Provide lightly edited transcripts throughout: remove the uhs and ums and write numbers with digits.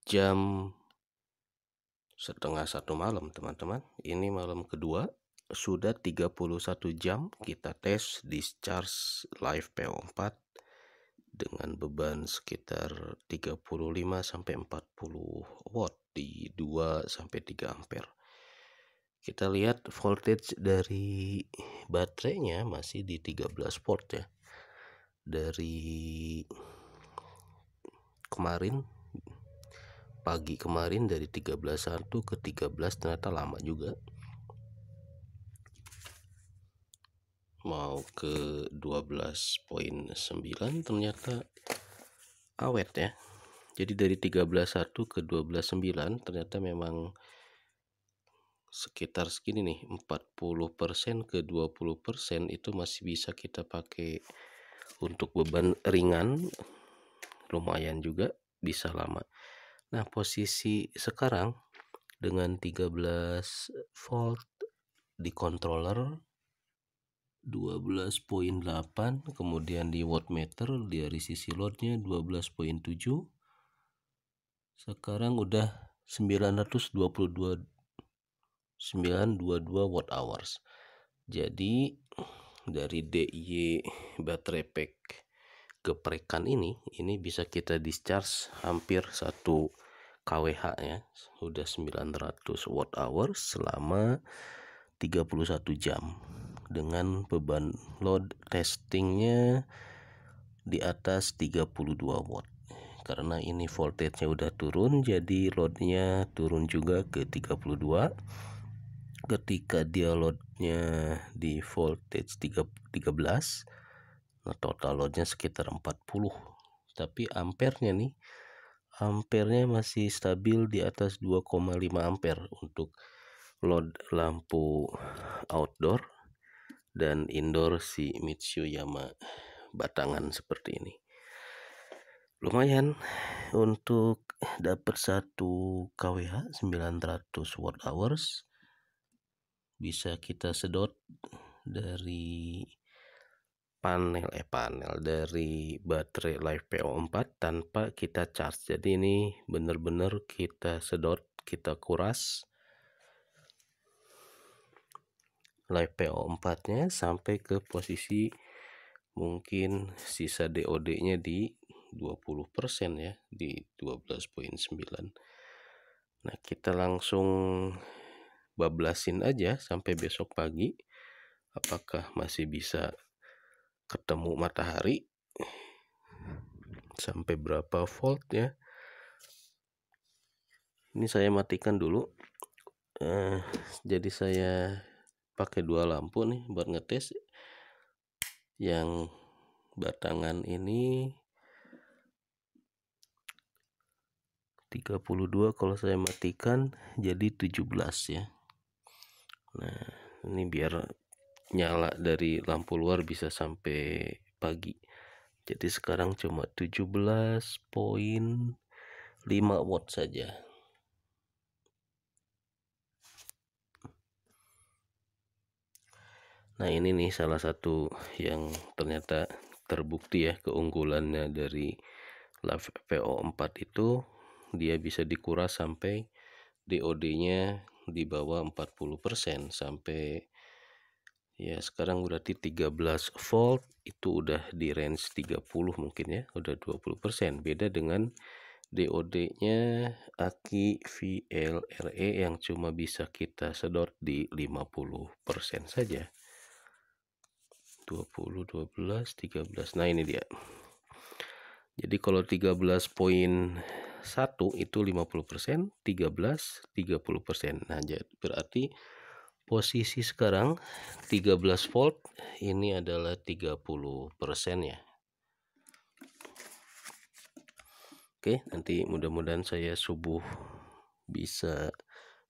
Jam setengah 1 malam, teman-teman. Ini malam kedua, sudah 31 jam kita tes discharge live PO4 dengan beban sekitar 35 sampai 40 watt di 2 sampai 3 ampere. Kita lihat voltage dari baterainya masih di 13 volt ya. Dari kemarin, pagi kemarin dari 13.1 ke 13 ternyata lama juga. Mau ke 12.9 ternyata awet ya. Jadi dari 13.1 ke 12.9 ternyata memang sekitar segini nih, 40% ke 20% itu masih bisa kita pakai untuk beban ringan, lumayan juga bisa lama. Nah, posisi sekarang dengan 13 volt di controller 12.8, kemudian di wattmeter dari sisi loadnya 12.7, sekarang udah 922 watt hours. Jadi dari DIY baterai pack geprekan ini bisa kita discharge hampir 1 kWh ya, sudah 900 watt hours selama 31 jam dengan beban load testingnya di atas 32 watt. Karena ini voltage-nya udah turun, jadi loadnya turun juga ke 32. Ketika dia loadnya di voltage 13, nah total loadnya sekitar 40. Tapi ampernya nih, ampernya masih stabil di atas 2,5 ampere untuk load lampu outdoor dan indoor si Mitsuyama batangan seperti ini. Lumayan untuk dapat 1 kWh 900 watt hours. Bisa kita sedot dari panel dari baterai live PO4 tanpa kita charge. Jadi ini benar-benar kita sedot, kita kuras live PO4-nya sampai ke posisi mungkin sisa DOD-nya di 20% ya, di 12.9. Nah, kita langsung bablasin aja sampai besok pagi apakah masih bisa ketemu matahari sampai berapa volt ya. Ini saya matikan dulu. Jadi saya pakai 2 lampu nih buat ngetes. Yang batangan ini 32, kalau saya matikan jadi 17 ya. Nah, ini biar nyala dari lampu luar bisa sampai pagi. Jadi sekarang cuma 17.5 watt saja. Nah, ini nih salah satu yang ternyata terbukti ya keunggulannya dari live PO4 itu, dia bisa dikuras sampai DOD-nya di bawah 40% sampai ya sekarang berarti 13 volt itu udah di range 30 mungkin ya, udah 20%. Beda dengan DOD-nya aki VLRE yang cuma bisa kita sedot di 50% saja. 20, 12, 13. Nah, ini dia. Jadi kalau 13.1 itu 50%, 13 30%. Nah, berarti posisi sekarang 13 volt ini adalah 30% ya. Oke, nanti mudah-mudahan saya subuh bisa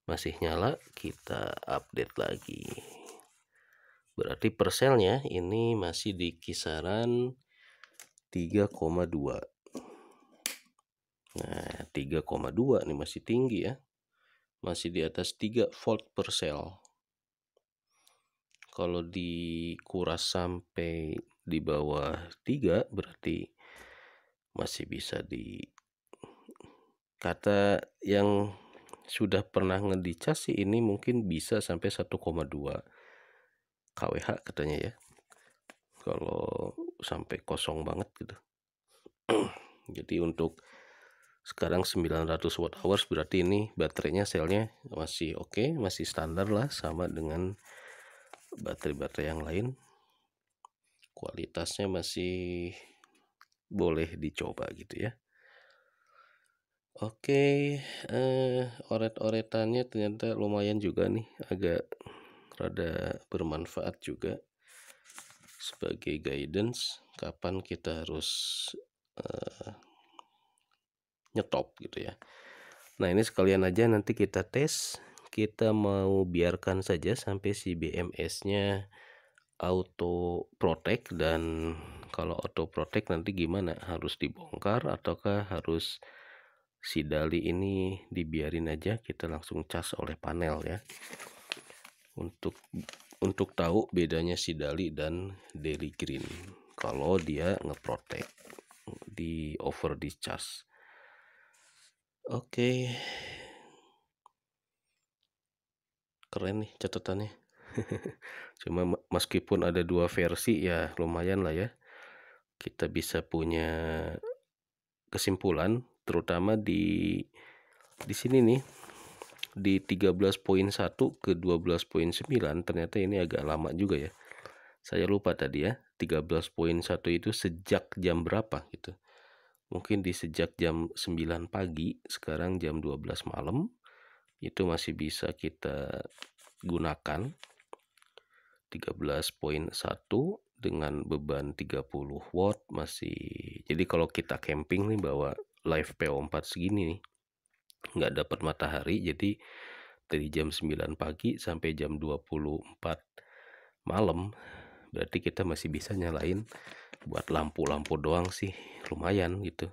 masih nyala, kita update lagi. Berarti perselnya ini masih di kisaran 3,2. Nah, 3,2 ini masih tinggi ya. Masih di atas 3 volt per sel. Kalau dikuras sampai di bawah 3 berarti masih bisa Kata yang sudah pernah ngedicas sih ini mungkin bisa sampai 1,2 kWh katanya ya, kalau sampai kosong banget gitu. Jadi untuk sekarang 900 watt hours, berarti ini baterainya, selnya masih oke, masih standar lah, sama dengan baterai-baterai yang lain. Kualitasnya masih boleh dicoba gitu ya. Oke, oret-oretannya ternyata lumayan juga nih, agak rada bermanfaat juga sebagai guidance kapan kita harus nyetop gitu ya. Nah, ini sekalian aja nanti kita tes. Kita mau biarkan saja sampai si BMS-nya auto protect, dan kalau auto protect nanti gimana? Harus dibongkar ataukah harus si dali ini dibiarin aja kita langsung cas oleh panel ya. Untuk tahu bedanya si dali dan daily green kalau dia ngeprotect di over discharge. Oke. Keren nih catatannya. Cuma meskipun ada 2 versi ya lumayan lah ya. Kita bisa punya kesimpulan, terutama di sini nih, di 13.1 ke 12.9 ternyata ini agak lama juga ya. Saya lupa tadi ya, 13.1 itu sejak jam berapa gitu. Mungkin di sejak jam 9 pagi, sekarang jam 12 malam, itu masih bisa kita gunakan 13.1 dengan beban 30 watt masih. Jadi kalau kita camping nih bawa live PO4 segini nih, nggak dapat matahari, jadi dari jam 9 pagi sampai jam 24 malam, berarti kita masih bisa nyalain buat lampu-lampu doang sih, lumayan gitu.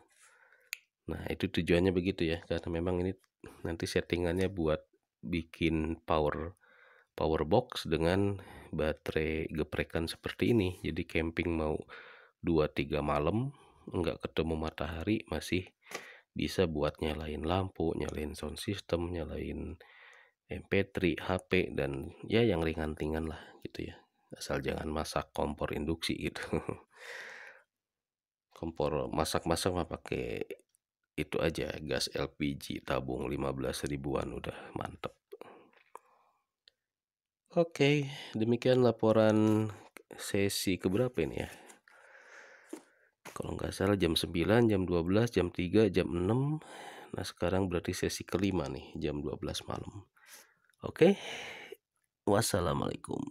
Nah, itu tujuannya begitu ya, karena memang ini nanti settingannya buat bikin power box dengan baterai geprekan seperti ini. Jadi camping mau 2-3 malam nggak ketemu matahari masih bisa buat nyalain lampu, nyalain sound system, nyalain MP3, HP, dan ya yang ringan-ringan lah gitu ya. Asal jangan masak kompor induksi gitu. Kompor masak-masak mah pakai itu aja, gas LPG tabung 15 ribuan udah mantep. Oke, demikian laporan sesi keberapa ini ya? Kalau nggak salah jam 9, jam 12, jam 3, jam 6. Nah, sekarang berarti sesi kelima nih, jam 12 malam. Oke. Wassalamualaikum.